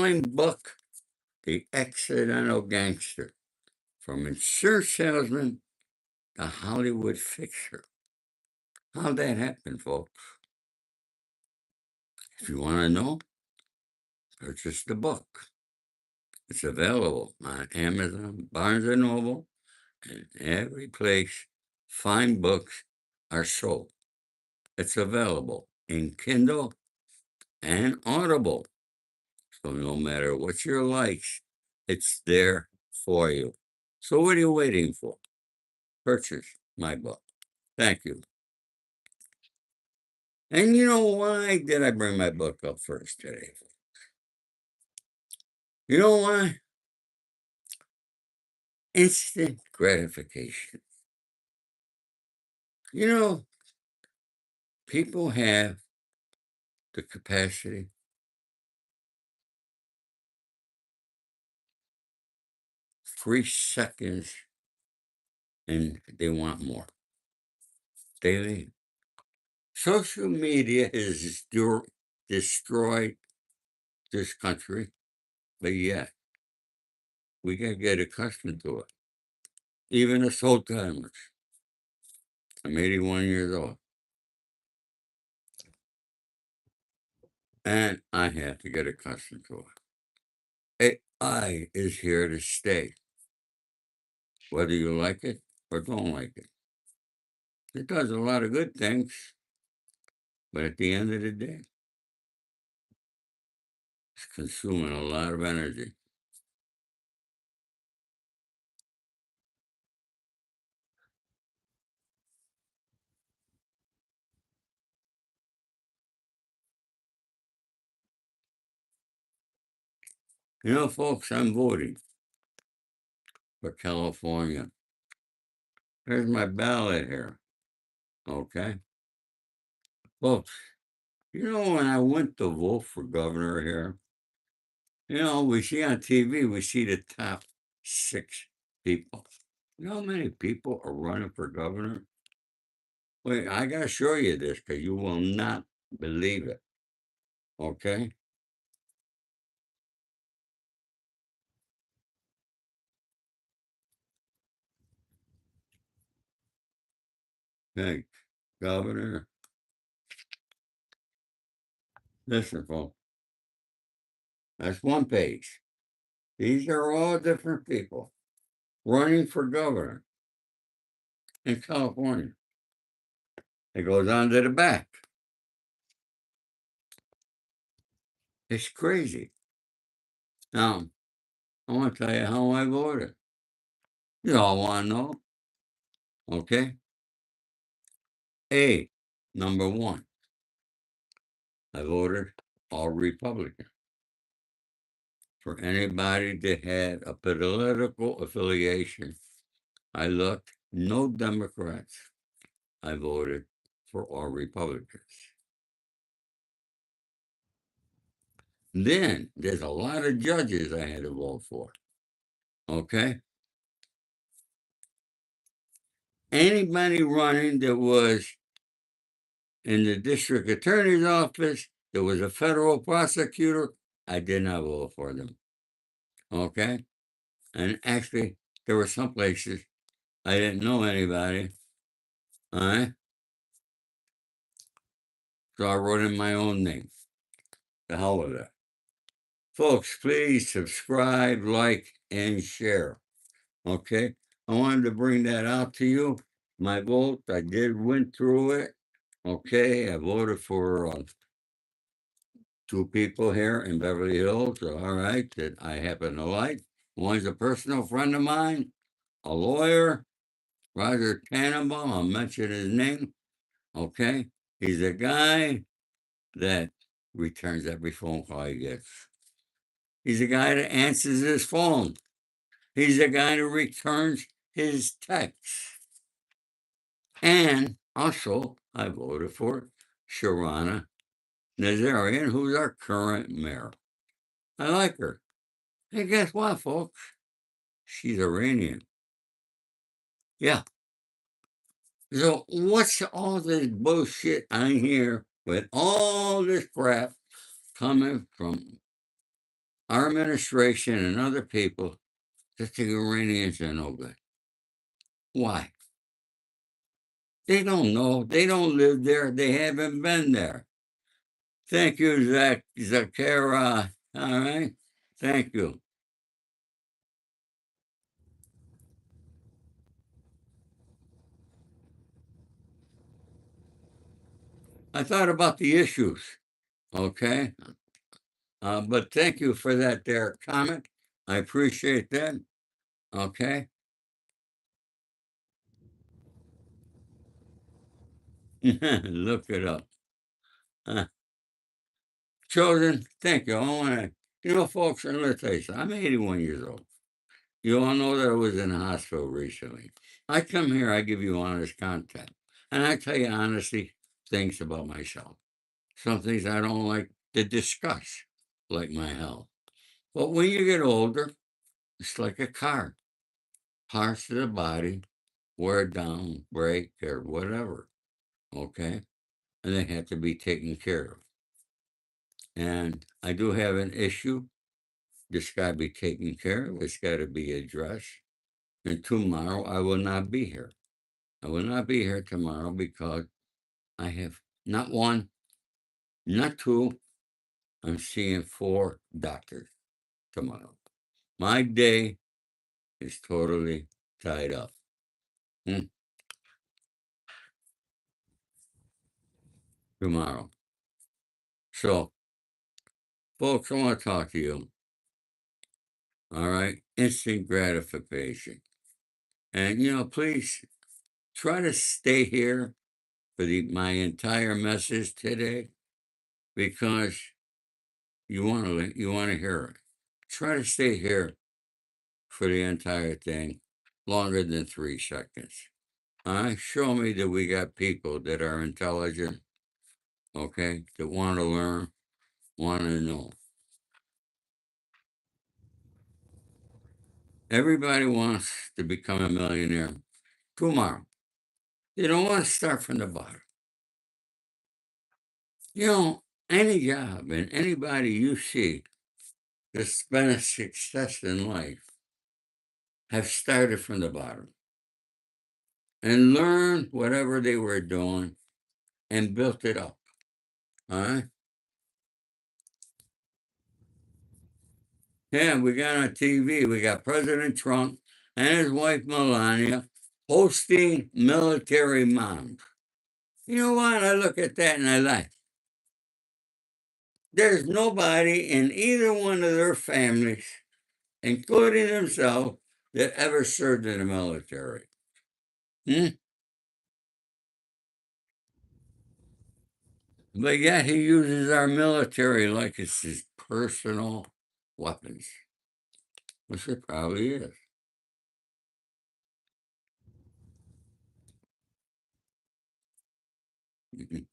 best-selling book, The Accidental Gangster, from insurance salesman to Hollywood fixer. How'd that happen, folks? If you want to know, purchase the book. It's available on Amazon, Barnes & Noble, and every place fine books are sold. It's available in Kindle and Audible. So no matter what your likes, it's there for you. So what are you waiting for? Purchase my book. Thank you. And you know why did I bring my book up first today? You know why? Instant gratification. You know, people have the capacity 3 seconds and they want more. They leave. Social media has destroyed this country, but yet we got to get accustomed to it. Even us old timers. I'm 81 years old. And I have to get accustomed to it. AI is here to stay, whether you like it or don't like it. It does a lot of good things, but at the end of the day, it's consuming a lot of energy. You know, folks, I'm voting for California. Here's my ballot here. Okay. Folks, you know, when I went to vote for governor here, you know, we see on TV, we see the top 6 people. You know how many people are running for governor? Wait, I got to show you this because you will not believe it. Okay? Hey, governor, listen, folks. That's one page. These are all different people running for governor in California. It goes on to the back. It's crazy. Now, I want to tell you how I voted. You all want to know? Okay? A, number one, I voted all Republican. For anybody that had a political affiliation, I looked, no Democrats. I voted for all Republicans. Then there's a lot of judges I had to vote for. Okay? Anybody running that was in the district attorney's office, there was a federal prosecutor, I did not vote for them. Okay? And actually, there were some places I didn't know anybody. All right? So I wrote in my own name. The hell with that. Folks, please subscribe, like, and share. Okay? I wanted to bring that out to you. My vote, I did win through it. Okay? I voted for 2 people here in Beverly Hills, all right, that I happen to like. One's a personal friend of mine, a lawyer, Roger Tannenbaum. I'll mention his name. Okay? He's a guy that returns every phone call he gets. He's a guy that answers his phone. He's a guy that returns his texts. And also, I voted for Sharana Nazarian, who's our current mayor. I like her. Hey, guess what, folks? She's Iranian. Yeah. So what's all this bullshit I hear with all this crap coming from our administration and other people that the Iranians are no good. Why? They don't know. They don't live there. They haven't been there. Thank you, Zakara. All right. Thank you. I thought about the issues. Okay. But thank you for that there comment. I appreciate that. Okay. Look it up. Uh, Children, thank you. I want to, folks, and let's tell you something. I'm 81 years old. You all know that I was in the hospital recently. I come here, I give you honest content. And I tell you honestly things about myself. Some things I don't like to discuss, like my health. But when you get older, it's like a car. Parts of the body wear down, break, or whatever. Okay? And they have to be taken care of. And I do have an issue. This got to be taken care of. It's got to be addressed. And tomorrow I will not be here. I will not be here tomorrow because I have not one, not two. I'm seeing 4 doctors tomorrow. My day is totally tied up. Hmm, Tomorrow. So, folks, I want to talk to you. All right. Instant gratification. And, please try to stay here for my entire message today because you want to hear it. Try to stay here for the entire thing longer than 3 seconds. Show me that we got people that are intelligent, okay, that want to learn, want to know. Everybody wants to become a millionaire tomorrow. They don't want to start from the bottom. Any job and anybody you see that's been a success in life have started from the bottom and learned whatever they were doing and built it up. All right. Yeah, we got on TV, we got President Trump and his wife Melania hosting military moms. You know what? I look at that and I laugh. There's nobody in either one of their families, including themselves, that ever served in the military. Hmm? But yet he uses our military like it's his personal weapons, which it probably is. Mhm.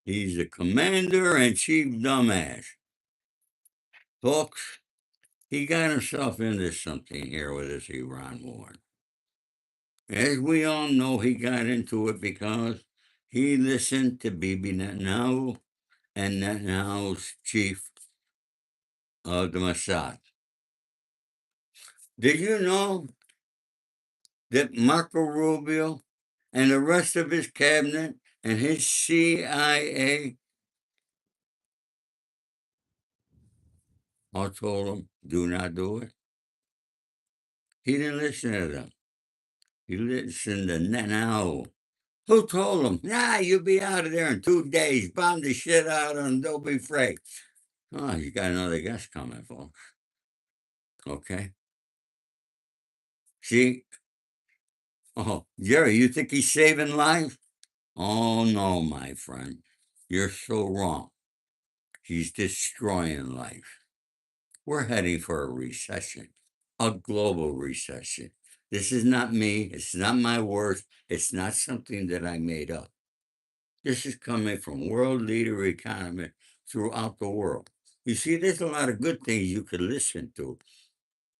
He's the commander in chief dumbass. Folks, he got himself into something here with this Iran war. As we all know, he got into it because he listened to Bibi Netanyahu and Netanyahu's chief of the Mossad. Did you know that Marco Rubio and the rest of his cabinet and his CIA all told him, do not do it? He didn't listen to them. He listened to Netanyahu. Who told him, nah, you'll be out of there in 2 days, bomb the shit out of them, don't be afraid. Oh, you got another guest coming, folks. Okay. See? Oh, Jerry, you think he's saving lives? Oh, no, my friend. You're so wrong. He's destroying life. We're heading for a recession, a global recession. This is not me. It's not my words. It's not something that I made up. This is coming from world leader economists throughout the world. You see, there's a lot of good things you could listen to,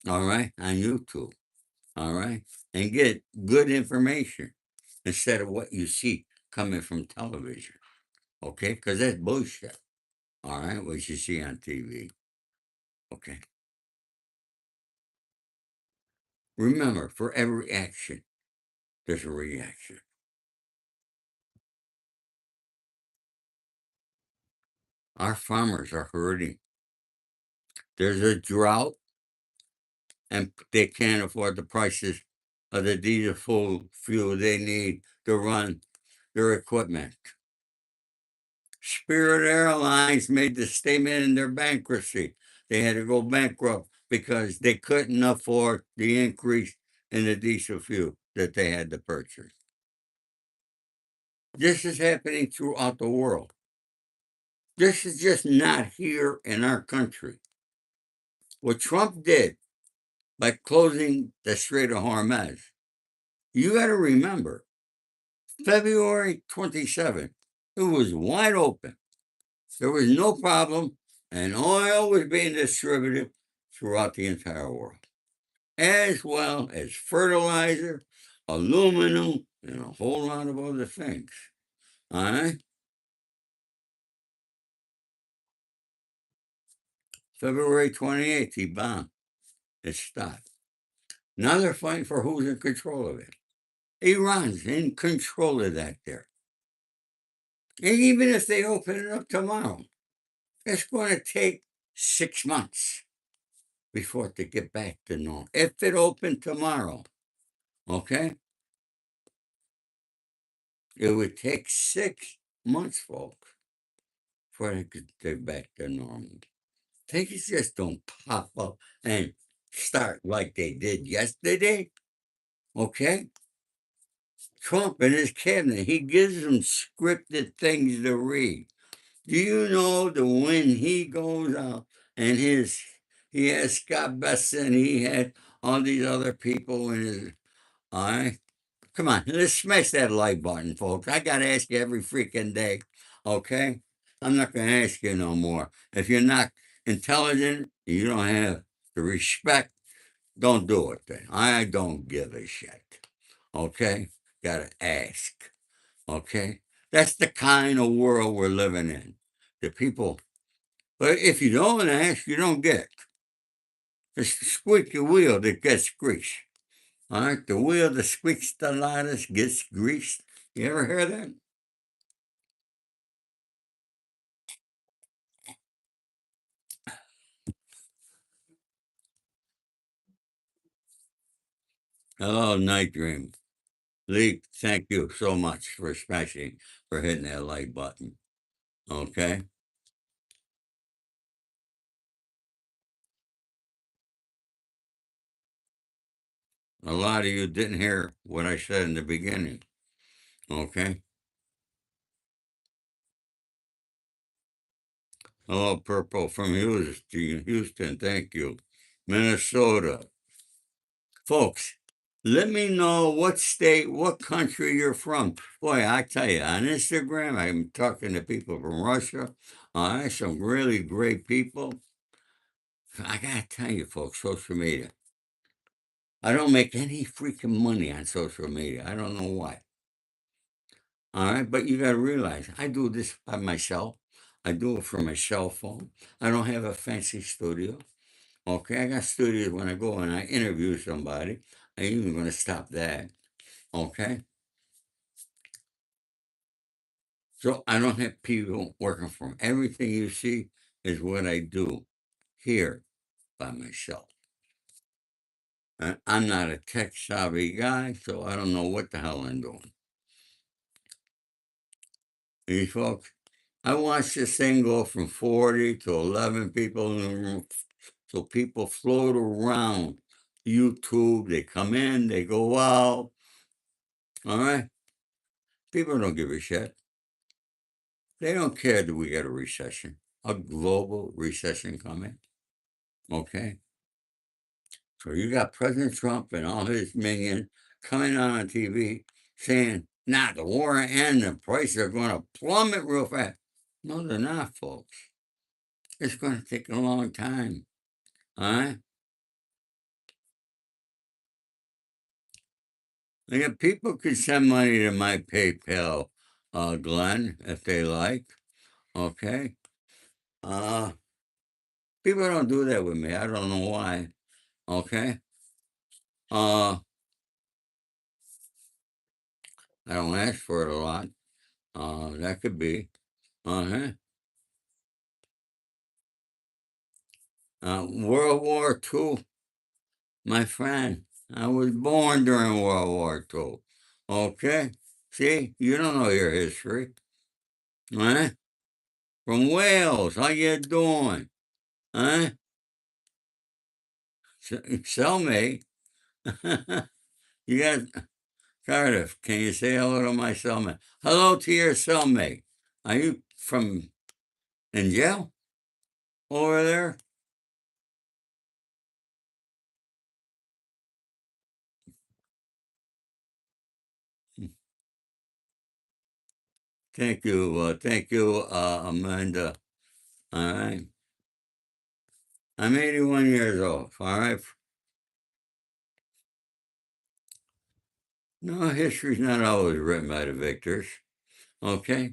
all right, on YouTube, all right, and get good information instead of what you see coming from television, okay, because that's bullshit, all right, what you see on TV. Okay. Remember, for every action, there's a reaction. Our farmers are hurting. There's a drought, and they can't afford the prices of the diesel fuel they need to run their equipment. Spirit Airlines made the statement in their bankruptcy. They had to go bankrupt because they couldn't afford the increase in the diesel fuel that they had to purchase. This is happening throughout the world. This is just not here in our country. What Trump did by closing the Strait of Hormuz, you got to remember, February 27th, it was wide open. There was no problem, and oil was being distributed throughout the entire world, as well as fertilizer, aluminum, and a whole lot of other things. All right? February 28th, he bombed. It stopped. Now they're fighting for who's in control of it. Iran's in control of that there. And even if they open it up tomorrow, it's going to take 6 months before it to get back to normal. If it opened tomorrow, okay, it would take 6 months, folks, for it to get back to normal. Things just don't pop up and start like they did yesterday, okay? Trump and his cabinet, he gives them scripted things to read. Do you know that when he goes out and he has Scott Besson, he had all these other people in his eye? Come on, let's smash that like button, folks. I gotta ask you every freaking day, okay? I'm not gonna ask you no more. If you're not intelligent, you don't have the respect, don't do it then. I don't give a shit, okay? Gotta ask, okay? That's the kind of world we're living in. The people, but if you don't ask, you don't get. It's the squeaky wheel that gets greased. All right, the wheel that squeaks the loudest gets greased. You ever hear that? Hello, Night Dream. Lee, thank you so much for smashing, for hitting that like button. Okay? A lot of you didn't hear what I said in the beginning. Okay? Hello, Purple from Houston. Thank you. Minnesota. Folks, let me know what state, what country you're from. Boy, I tell you, on Instagram, I'm talking to people from Russia. Some really great people. I gotta tell you, folks, social media. I don't make any freaking money on social media. I don't know why. All right, but you gotta realize I do this by myself. I do it from my cell phone. I don't have a fancy studio. Okay, I got studios when I go and I interview somebody. I ain't even gonna stop that. Okay. So I don't have people working from. Everything you see is what I do here by myself. And I'm not a tech savvy guy, so I don't know what the hell I'm doing. You folks, I watched this thing go from 40 to 11 people in the room. So people float around YouTube. They come in, they go out. All right. People don't give a shit. They don't care that we got a recession, a global recession coming. Okay. So you got President Trump and all his minions coming on TV saying, nah, the war and the prices are going to plummet real fast. No, they're not, folks. It's going to take a long time. All right? And people could send money to my PayPal, Glenn, if they like. Okay? Uh, People don't do that with me. I don't know why. Okay. Uh, I don't ask for it a lot. That could be. Uh-huh. World War II, my friend. I was born during World War II. Okay. See, you don't know your history. Huh? From Wales. How you doing? Huh? Cellmate. You got Cardiff. Can you say hello to my cellmate? Hello to your cellmate. Are you from in jail over there? Thank you, Amanda. All right, I'm 81 years old. All right, no, history's not always written by the victors. Okay,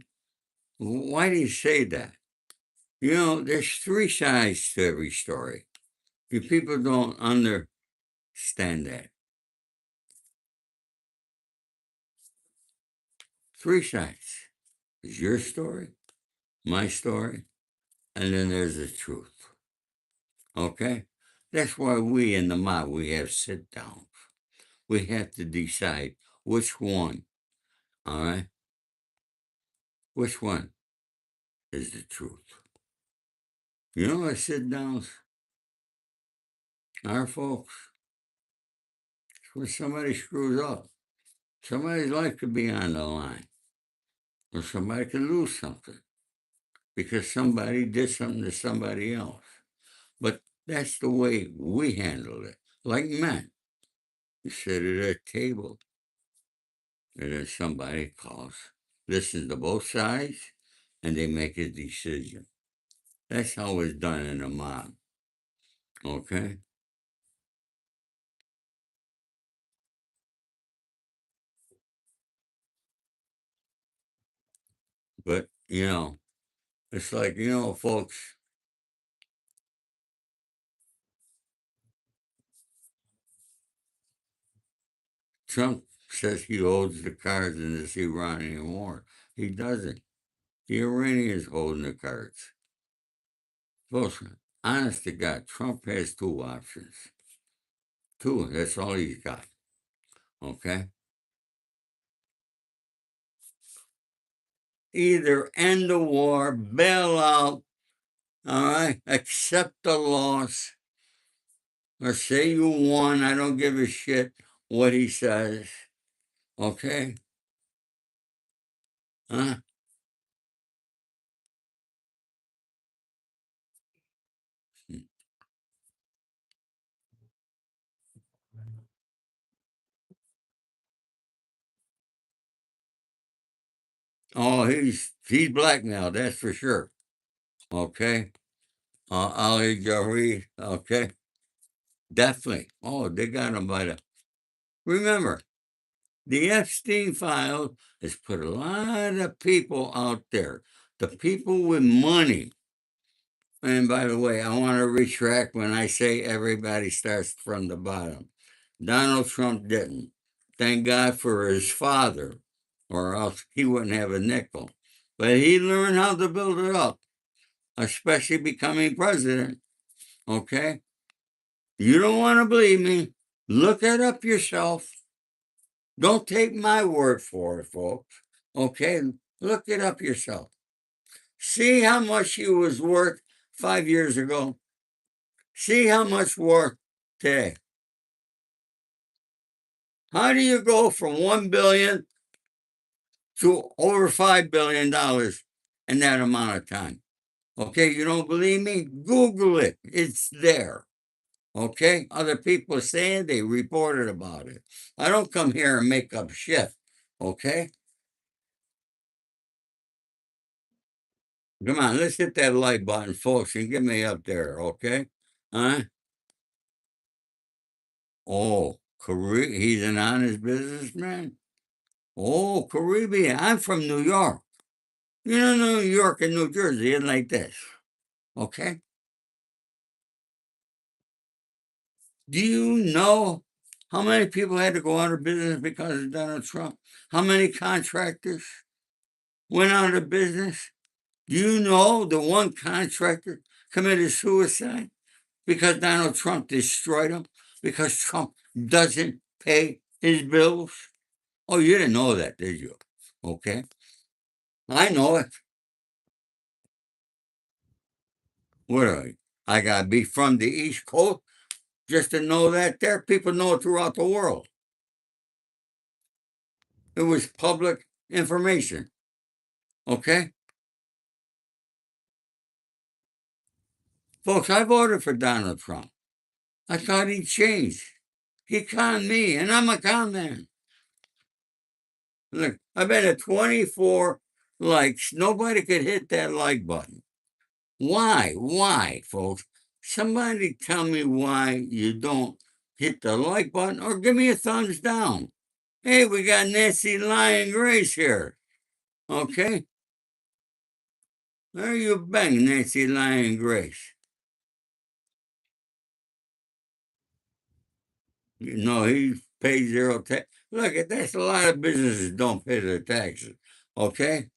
why do you say that? You know, there's three sides to every story. You people don't understand that. Three sides. There's your story, my story, and then there's the truth. Okay? That's why we in the mob, we have sit downs. We have to decide which one, all right? Which one is the truth? You know what sit downs are, folks? It's when somebody screws up. Somebody's life could be on the line, or somebody could lose something because somebody did something to somebody else. But that's the way we handle it, like men. You sit at a table, and then somebody calls, listens to both sides, and they make a decision. That's how it's done in a mob. Okay? But, it's like, folks, Trump says he holds the cards in this Iranian war. He doesn't. The Iranians holding the cards. Folks, honest to God, Trump has two options. Two, that's all he's got. Okay? Either end the war, bail out, all right, accept the loss, or say you won. I don't give a shit what he says. Okay? Huh? Oh, he's black now, that's for sure. Okay? Ali Jahri, okay? Definitely. Oh, they got him by the. Remember, the Epstein file has put a lot of people out there. The people with money. And by the way, I want to retract when I say everybody starts from the bottom. Donald Trump didn't. Thank God for his father, or else he wouldn't have a nickel. But he learned how to build it up, especially becoming president. Okay? You don't want to believe me? Look it up yourself. Don't take my word for it, folks. Okay? Look it up yourself. See how much he was worth 5 years ago. See how much worth today. How do you go from 1 billion to over $5 billion in that amount of time? Okay, you don't believe me? Google it. It's there. Okay? Other people saying they reported about it. I don't come here and make up shit. Okay? Come on, let's hit that like button, folks, and get me up there, okay? Huh? Oh, he's an honest businessman? Oh, Caribbean. I'm from New York. You know, New York and New Jersey isn't like this, okay? Do you know how many people had to go out of business because of Donald Trump? How many contractors went out of business? Do you know the one contractor committed suicide because Donald Trump destroyed him? Because Trump doesn't pay his bills? Oh, you didn't know that, did you? Okay. I know it. What are you? I gotta be from the East Coast just to know that there. People know it throughout the world. It was public information. Okay? Folks, I voted for Donald Trump. I thought he'd change. He conned me, and I'm a con man. Look, I've been at 24 likes. Nobody could hit that like button. Why? Why, folks? Somebody tell me why you don't hit the like button or give me a thumbs down. Hey, we got Nancy Lyon Grace here. Okay? There you bang, Nancy Lyon Grace. You know, he pays zero tax. Look, that's a lot of businesses don't pay their taxes. Okay?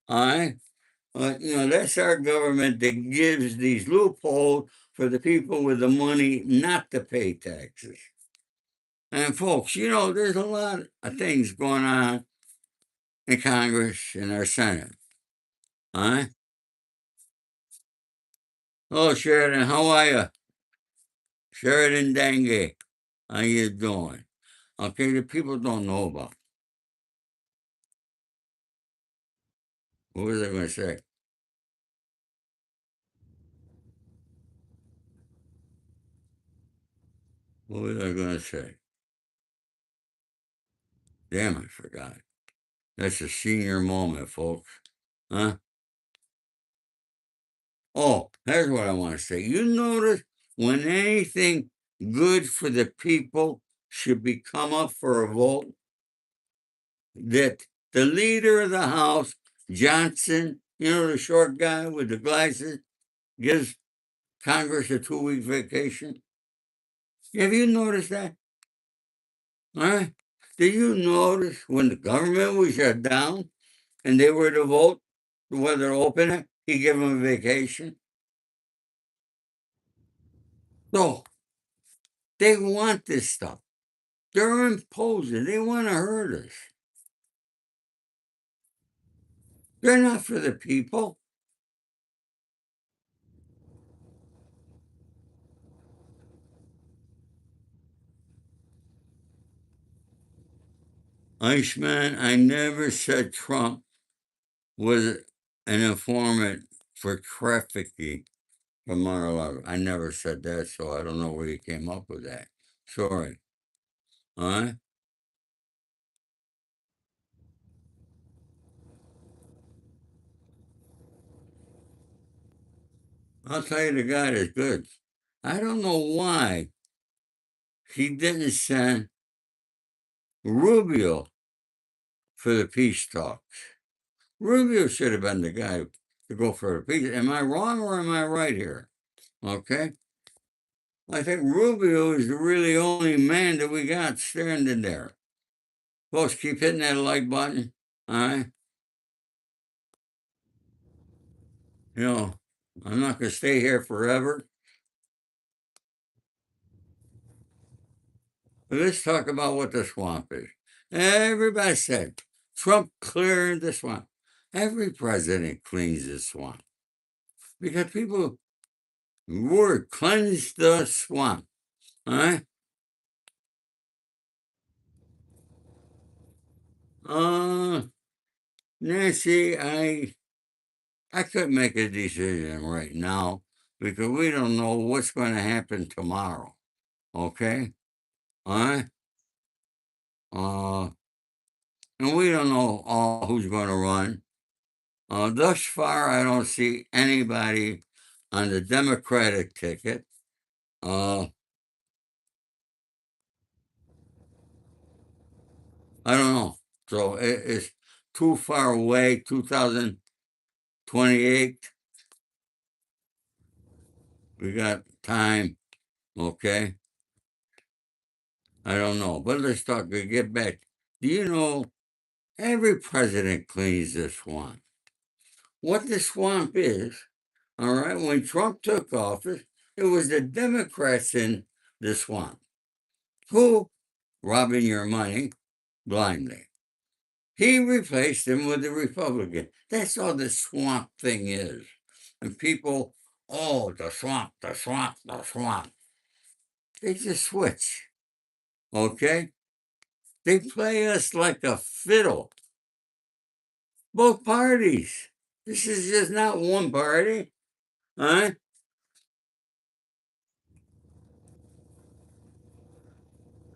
All right? That's our government that gives these loopholes for the people with the money not to pay taxes. And folks, there's a lot of things going on in Congress and our Senate. All right? Oh, Sheridan, how are you? Sheridan Dange, how you doing? Okay, the people don't know about. What was I going to say? What was I going to say? Damn, I forgot. That's a senior moment, folks. Huh? Oh, here's what I want to say. You notice when anything good for the people should be come up for a vote, that the leader of the House, Johnson, the short guy with the glasses, gives Congress a 2-week vacation. Have you noticed that? All right. Did you notice when the government was shut down and they were to vote whether to open it, he gave them a vacation? So they want this stuff. They're imposing. They want to hurt us. They're not for the people. Iceman, I never said Trump was an informant for trafficking from Mar-a-Lago. I never said that, so I don't know where you came up with that. Sorry. All right? I'll tell you the guy that's good. I don't know why he didn't send Rubio for the peace talks. Rubio should have been the guy to go for the peace. Am I wrong or am I right here? Okay? I think Rubio is the really only man that we got standing there. Folks, keep hitting that like button. All right? You know, I'm not going to stay here forever. But let's talk about what the swamp is. Everybody said Trump cleared the swamp. Every president cleans the swamp because people word cleanse the swamp. All right? Uh, Nancy, I couldn't make a decision right now because we don't know what's going to happen tomorrow. Okay? All right? Uh, and we don't know all who's going to run. Thus far, I don't see anybody on the Democratic ticket. Uh, I don't know. So it's too far away. 2028. We got time. Okay. I don't know. But let's get back. Do you know every president cleans the swamp? What the swamp is, all right, when Trump took office, it was the Democrats in the swamp. Who? Robbing your money blindly. He replaced him with a Republican. That's all the swamp thing is. And people, oh, the swamp, the swamp, the swamp. They just switch, okay? They play us like a fiddle. Both parties. This is just not one party, huh?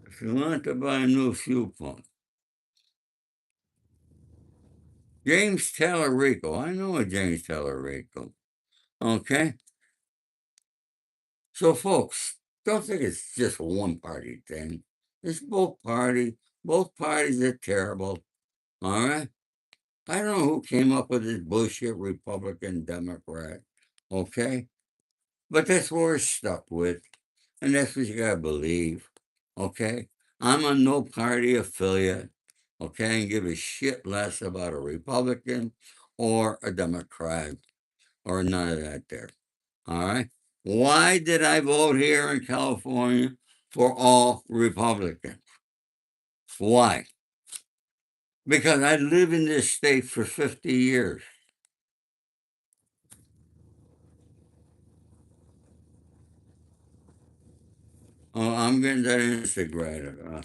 If you want to buy a new fuel pump, James Taylor Rico. I know a James Taylor Rico. Okay? So, folks, don't think it's just a one party thing. It's both parties. Both parties are terrible. All right? I don't know who came up with this bullshit Republican Democrat. Okay? But that's what we're stuck with. And that's what you got to believe. Okay? I'm a no party affiliate. Okay? And give a shit less about a Republican or a Democrat or none of that there. All right. Why did I vote here in California for all Republicans? Why? Because I lived in this state for 50 years. Oh, I'm getting that Instagram.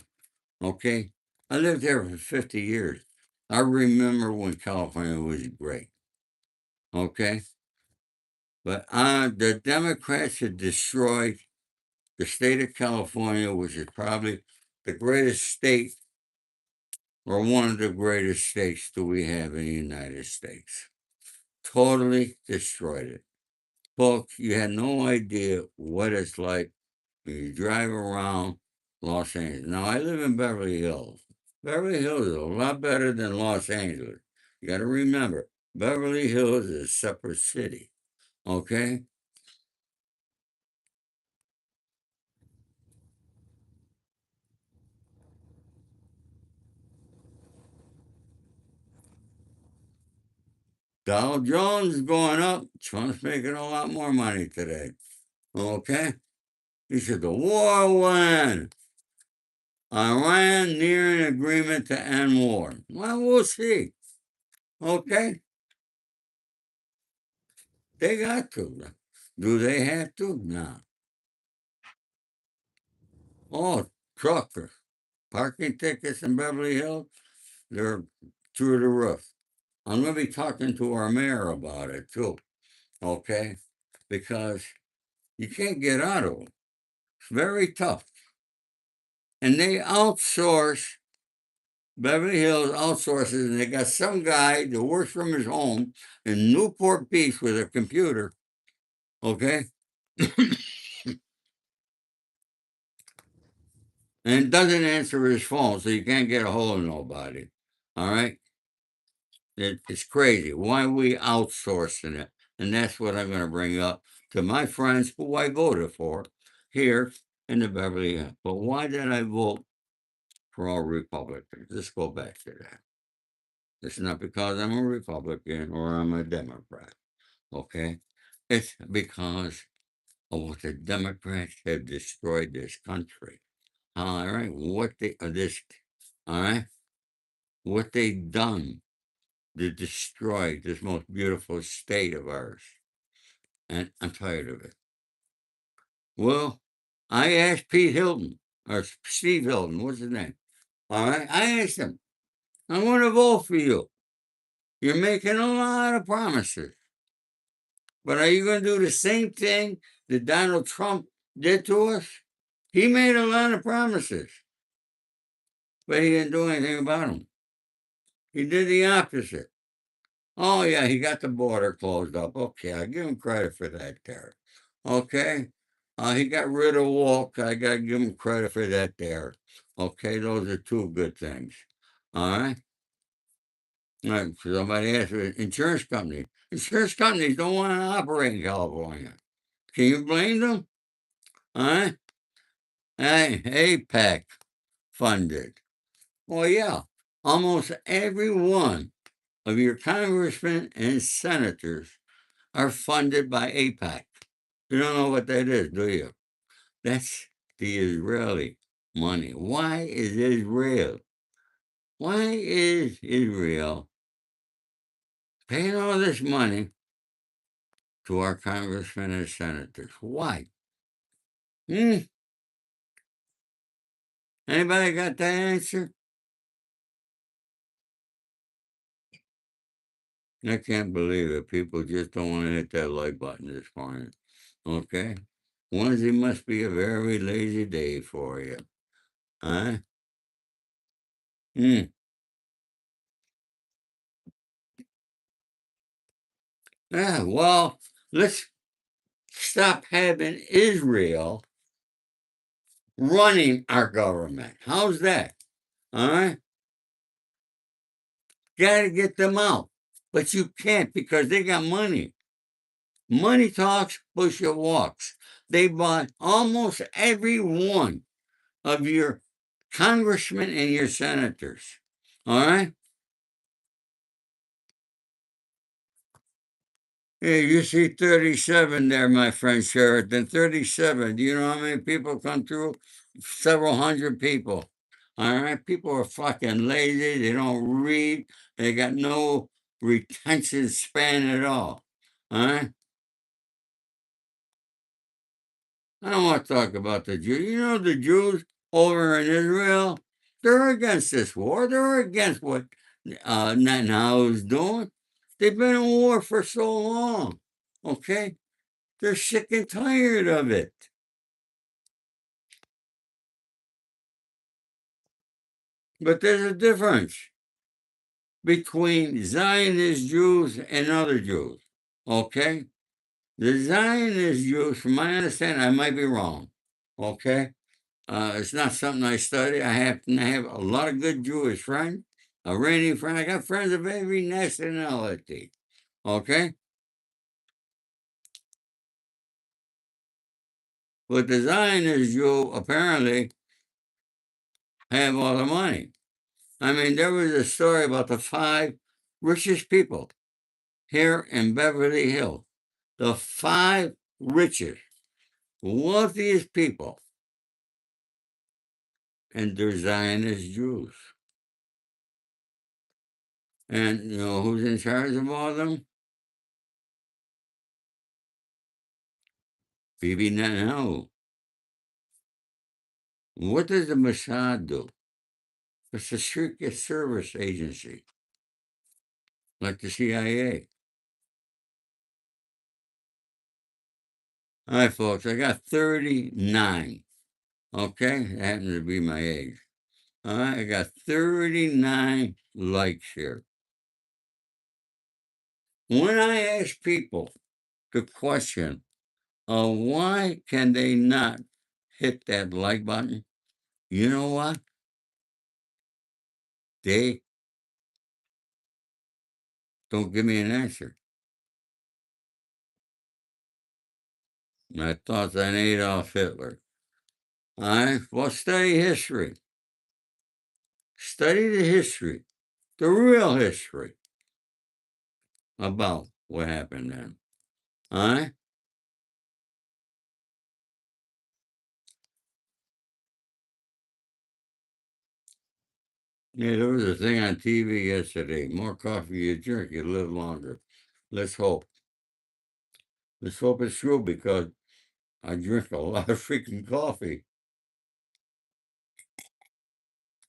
Okay. I lived there for 50 years. I remember when California was great. Okay. But the Democrats had destroyed the state of California, which is probably the greatest state or one of the greatest states that we have in the United States. Totally destroyed it. Folks, you had no idea what it's like when you drive around Los Angeles. Now, I live in Beverly Hills. Beverly Hills is a lot better than Los Angeles. You got to remember, Beverly Hills is a separate city. Okay? Dow Jones is going up. Trump's making a lot more money today. Okay? He said the war won. Iran near an agreement to end war. Well, we'll see. Okay? They got to. Do they have to? No. Oh, truckers. Parking tickets in Beverly Hills, they're through the roof. I'm going to be talking to our mayor about it too. Okay? Because you can't get out of them. It's very tough. And they outsource, Beverly Hills outsources, and they got some guy that works from his home in Newport Beach with a computer. Okay? And doesn't answer his phone, so you can't get a hold of nobody. All right? It's crazy. Why are we outsourcing it? And that's what I'm going to bring up to my friends who I voted for here in the Beverly Hills. But why did I vote for all Republicans? Let's go back to that. It's not because I'm a Republican or I'm a Democrat. Okay? It's because of what the Democrats have destroyed this country. All right? What they this all right? What they done to destroy this most beautiful state of ours. And I'm tired of it. Well, I asked Pete Hilton, or Steve Hilton, what's his name? All right. I asked him, I want to vote for you. You're making a lot of promises. But are you going to do the same thing that Donald Trump did to us? He made a lot of promises, but he didn't do anything about them. He did the opposite. Oh, yeah, he got the border closed up. Okay, I give him credit for that there. Okay. He got rid of Walk. I got to give him credit for that there. Okay, those are two good things. All right. All right. Somebody asked me, insurance companies. Insurance companies don't want to operate in California. Can you blame them? All right. Hey, APEC. funded. Well, yeah, almost every one of your congressmen and senators are funded by AIPAC. You don't know what that is, do you? That's the Israeli money. Why is Israel? Why is Israel paying all this money to our congressmen and senators? Why? Hmm? Anybody got that answer? I can't believe it. People just don't want to hit that like button this morning. Okay? Wednesday must be a very lazy day for you. Huh? Hmm. Yeah, well, let's stop having Israel running our government. How's that? All right? Got to get them out. But you can't because they got money. Money talks, bullshit walks. They bought almost every one of your congressmen and your senators. All right? Hey, you see 37 there, my friend Sheraton. 37. Do you know how many people come through? Several hundred people. All right? People are fucking lazy. They don't read. They got no retention span at all. All right? I don't want to talk about the Jews. You know, the Jews over in Israel, they're against this war. They're against what Netanyahu is doing. They've been in war for so long. Okay? They're sick and tired of it. But there's a difference between Zionist Jews and other Jews. Okay? The Zionist Jews, from my understanding, I might be wrong. Okay? It's not something I study. I happen to have a lot of good Jewish friends, Iranian friends. I got friends of every nationality. Okay? But the Zionist Jew apparently have all the money. I mean, there was a story about the five richest people here in Beverly Hills. The five richest, wealthiest people, and they're Zionist Jews. And you know who's in charge of all of them? Bibi Netanyahu. What does the Mossad do? It's a secret service agency, like the CIA. All right, folks, I got 39. Okay? It happens to be my age. All right, I got 39 likes here. When I ask people the question of why can they not hit that like button, you know what? They don't give me an answer. My thoughts on Adolf Hitler. All right, well, study history. Study the history, the real history about what happened then. All right? Yeah, there was a thing on TV yesterday. More coffee you drink, you live longer. Let's hope. Let's hope it's true because I drink a lot of freaking coffee.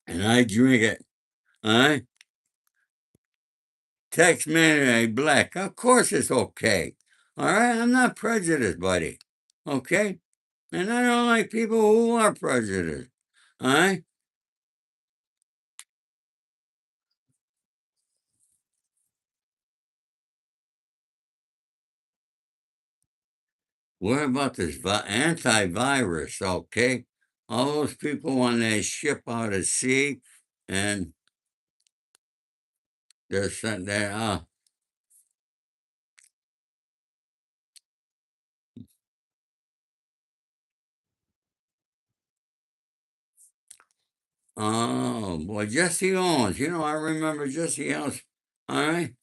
And I drink it. All right? Tex Man Black. Of course it's okay. All right? I'm not prejudiced, buddy. Okay? And I don't like people who are prejudiced. All right? What about this antivirus? Okay? All those people on that ship out at sea and they're sent there. Oh, boy, Jesse Owens. You know, I remember Jesse Owens. All right.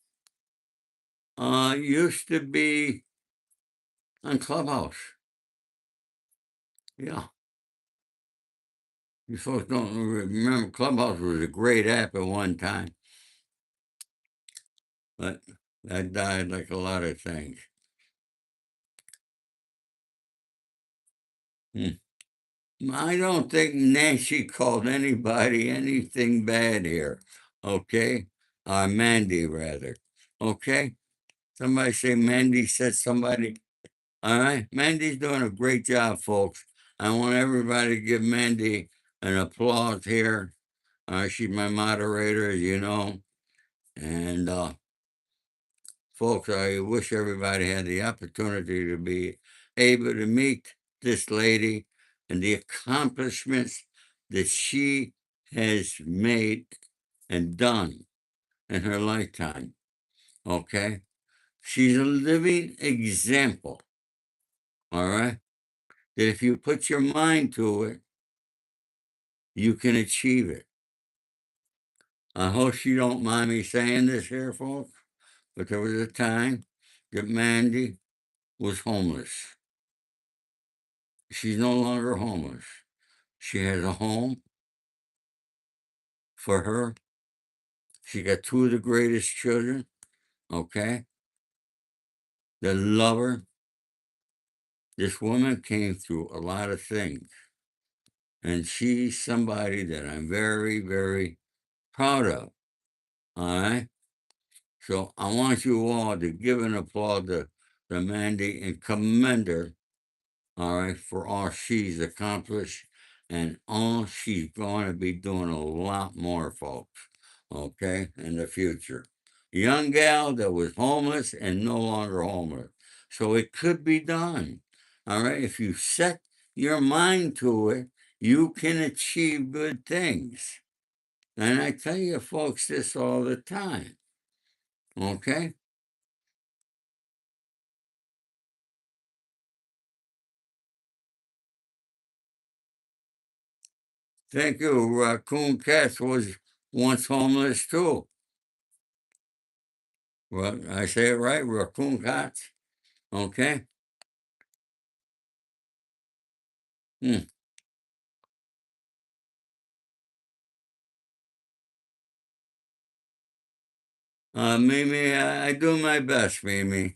Used to be on Clubhouse. Yeah. You folks don't remember Clubhouse was a great app at one time, but that died like a lot of things. Hmm. I don't think Nancy called anybody anything bad here. Okay? Mandy, rather. Okay? Somebody say Mandy said somebody. All right? Mandy's doing a great job, folks. I want everybody to give Mandy an applause here. She's my moderator, as you know. And folks, I wish everybody had the opportunity to be able to meet this lady and the accomplishments that she has made and done in her lifetime. Okay? She's a living example, all right? That if you put your mind to it, you can achieve it. I hope you don't mind me saying this here, folks, but there was a time that Mandy was homeless. She's no longer homeless. She has a home for her. She got two of the greatest children, okay, that love her. This woman came through a lot of things, and she's somebody that I'm very, very proud of. All right. So I want you all to give an applause to Mandy and commend her, all right, for all she's accomplished and all she's going to be doing a lot more, folks, okay, in the future. Young gal that was homeless and no longer homeless. So it could be done, all right? If you set your mind to it, you can achieve good things. And I tell you, folks, this all the time, okay? Thank you. Raccoon Cats was once homeless too. Well, I say it right, Raccoon Cats. Okay. Hmm. Mimi, I do my best, Mimi.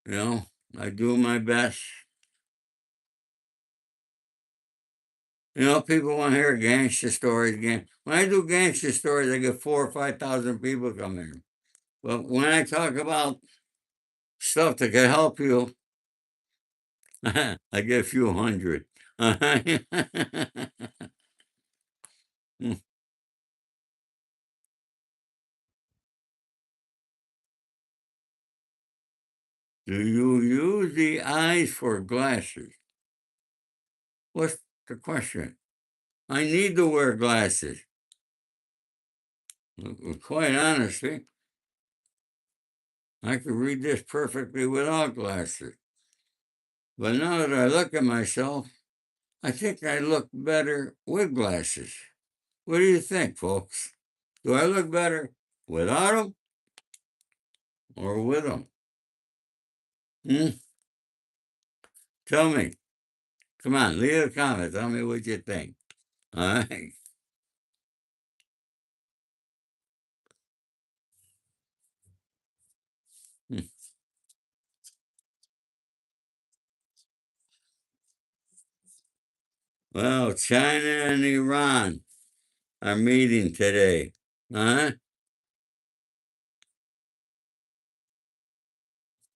You know, I do my best. You know, people want to hear gangster stories again. When I do gangster stories, I get 4 or 5,000 people come in. But when I talk about stuff that can help you, I get a few hundred. Do you use the eyes for glasses? What's the question? I need to wear glasses. Quite honestly, I could read this perfectly without glasses. But now that I look at myself, I think I look better with glasses. What do you think, folks? Do I look better without them or with them? Hmm? Tell me. Come on, leave a comment. Tell me what you think. All right. Hmm. Well, China and Iran are meeting today. Huh?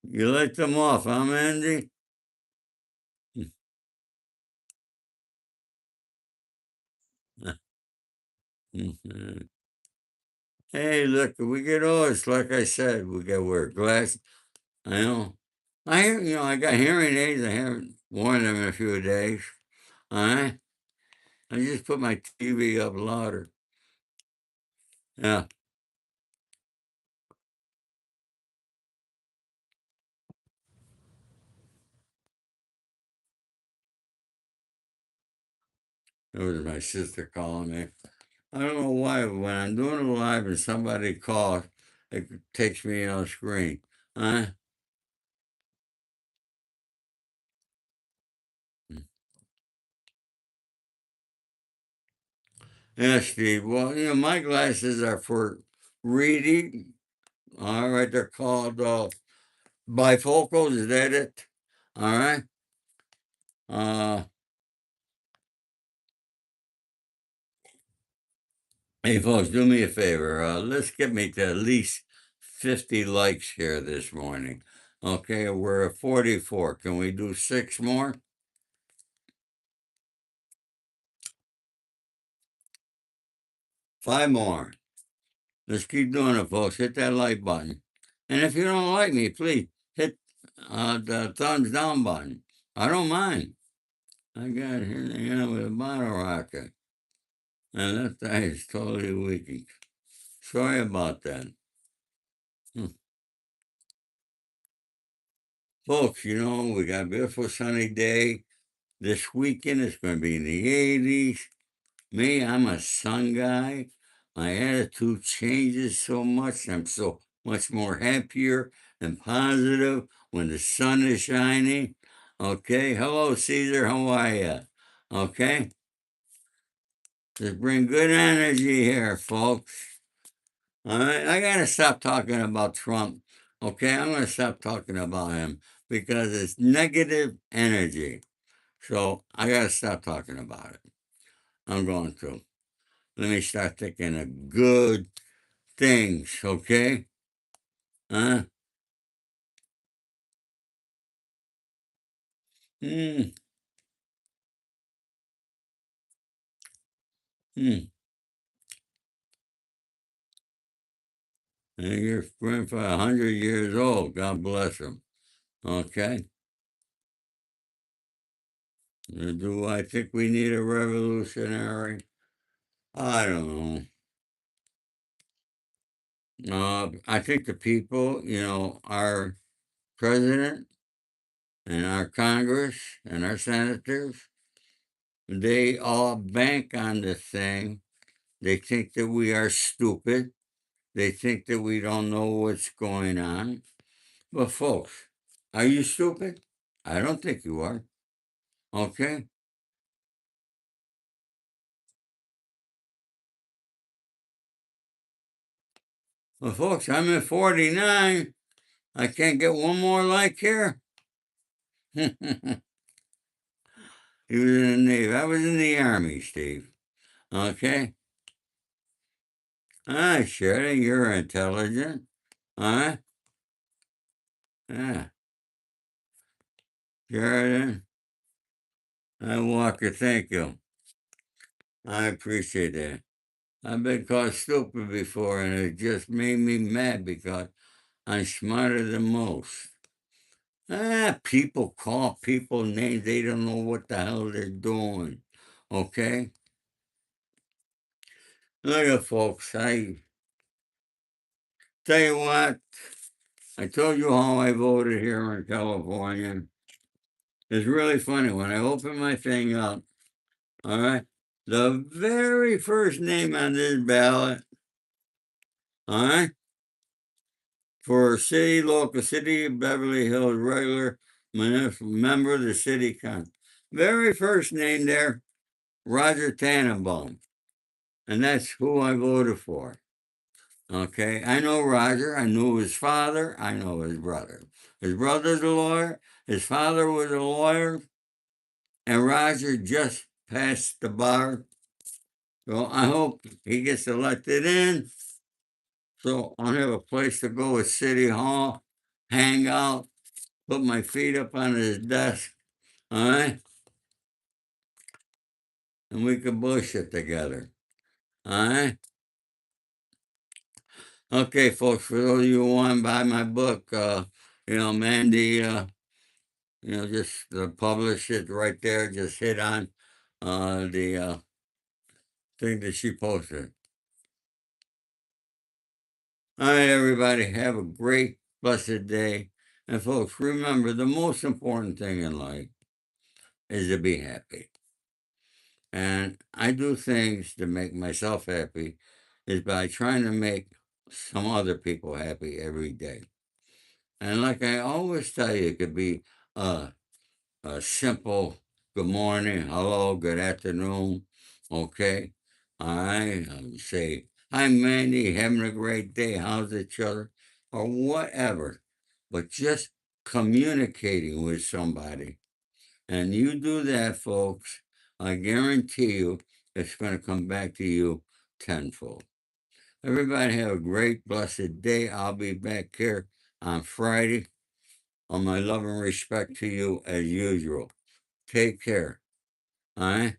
You let them off, huh, Mandy? Hey, look, we get old. It's like I said, we got to wear glasses. I know. I got hearing aids. I haven't worn them in a few days. All right. I just put my TV up louder. Yeah, it was my sister calling me. I don't know why when I'm doing it live and somebody calls, it takes me on screen. Huh? Yeah, Steve. Well, my glasses are for reading. All right, they're called bifocals. Is that it? All right. Uh, Hey, folks, do me a favor. Let's get me to at least 50 likes here this morning. Okay, we're at 44. Can we do six more? Five more. Let's keep doing it, folks. Hit that like button. And if you don't like me, please hit the thumbs down button. I don't mind. I got here with a bottle rocket. And that thing is totally leaking. Sorry about that. Hmm. Folks, we got a beautiful sunny day. This weekend it's going to be in the 80s. Me, I'm a sun guy. My attitude changes so much. I'm so much more happier and positive when the sun is shining. Okay. Hello, Caesar. How are you? Okay. Just bring good energy here, folks. All right. I got to stop talking about Trump. Okay. I'm going to stop talking about him because it's negative energy. So I got to stop talking about it. I'm going to. Let me start thinking of good things, okay? Huh? Hmm. Hmm. And your grandfather, 100 years old. God bless him. Okay? Do I think we need a revolutionary? I don't know. I think the people, our president and our Congress and our senators, they all bank on this thing. They think that we are stupid. They think that we don't know what's going on. But, folks, are you stupid? I don't think you are. Okay? Well, folks, I'm at 49. I can't get one more like here. He was in the Navy. I was in the Army, Steve. Okay? All right, Shirley, you're intelligent. All right? Yeah. Sheridan, Walker, thank you. I appreciate that. I've been called stupid before, and it just made me mad because I'm smarter than most. People call people names. They don't know what the hell they're doing. Okay? Look at folks. I tell you what, I told you how I voted here in California. It's really funny. When I open my thing up, all right, the very first name on this ballot, all right, for city of Beverly Hills, regular member of the city council. Very first name there, Roger Tannenbaum. And that's who I voted for. Okay, I know Roger. I knew his father. I know his brother. His brother's a lawyer. His father was a lawyer, and Roger just passed the bar. So I hope he gets elected in. So I'll have a place to go at City Hall, hang out, put my feet up on his desk. All right, and we can bullshit together. All right. Okay, folks. For those of you who want to buy my book, Mandy. Just publish it right there. Just hit on the thing that she posted. All right, everybody, have a great, blessed day. And folks, remember the most important thing in life is to be happy. And I do things to make myself happy is by trying to make some other people happy every day. And like I always tell you, it could be a, a simple good morning, hello, good afternoon, okay? I say, hi, Mandy, having a great day, how's each other? Or whatever. But just communicating with somebody. And you do that, folks, I guarantee you it's going to come back to you tenfold. Everybody have a great, blessed day. I'll be back here on Friday. On my love and respect to you as usual. Take care. All right?